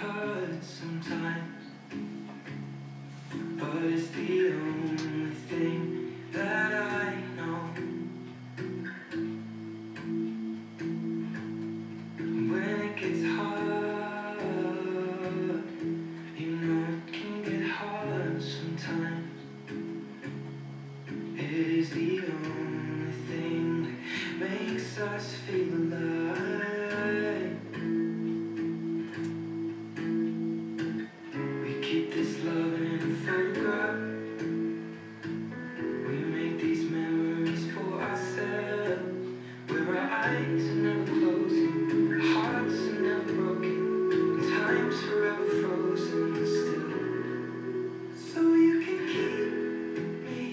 hurt sometimes, but it's the only thing that I know. When it gets hard, you know it can get hard sometimes. It is the only thing that makes us feel alive. We keep this love in a photograph. We make these memories for ourselves, where our eyes are never closing, our hearts are never broken, and time's forever frozen still. So you can keep me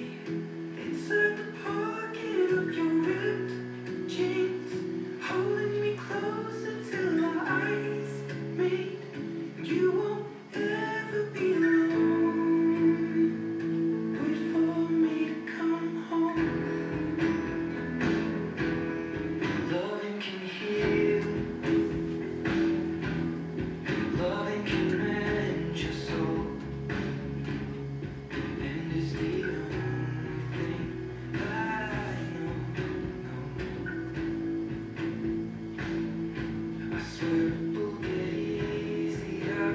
inside the pocket of your ripped jeans, holding me closer till our eyes meet. You won't ever be alone. Wait for me to come home. Loving can heal. Loving can mend your soul. And it's the only thing that I know. I swear it will get easier.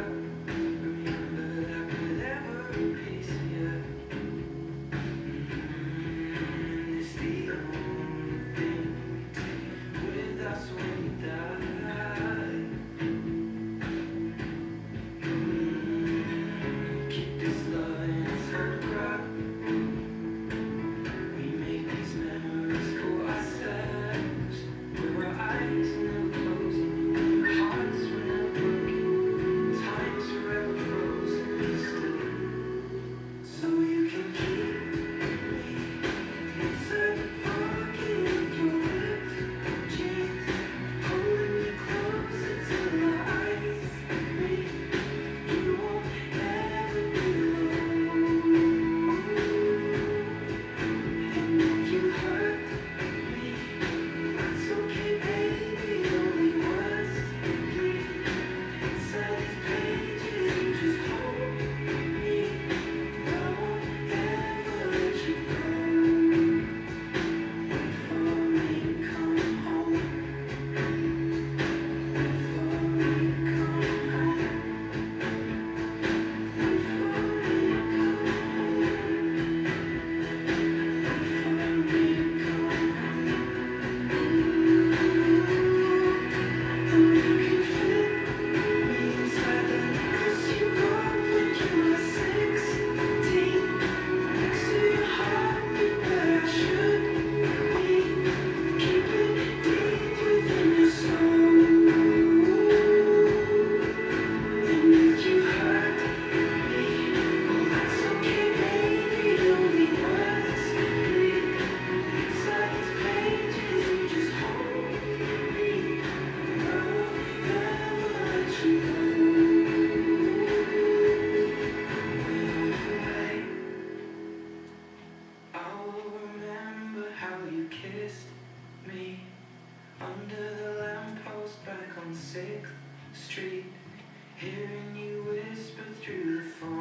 Remember that with every piece of you. And it's the only thing we take with us when we die. Keep this love in its photograph. We make these memories for ourselves, where our eyes are never closing, our hearts were never broken, time's forever frozen still. So you can keep me inside the pocket of your ripped jeans, holding me closer till our eyes meet. You won't ever be alone. And if you hurt me, that's okay, baby. Only words bleed inside these pages. You just hold me. I won't ever let you go. Wait for me to come home. Wait for me to come home. Wait for me to come home. Wait for me to come home. And you can fit me inside the necklace you got when you were 16, next to your heartbeat where I should be. Keep it deep within your soul. And if you hurt me, well that's okay, baby. Only words bleed inside these pages. You just hold me. I won't ever let you go. When I'm away, I will remember how you kissed me under the lamppost back on 6th Street, hearing you whisper through the phone.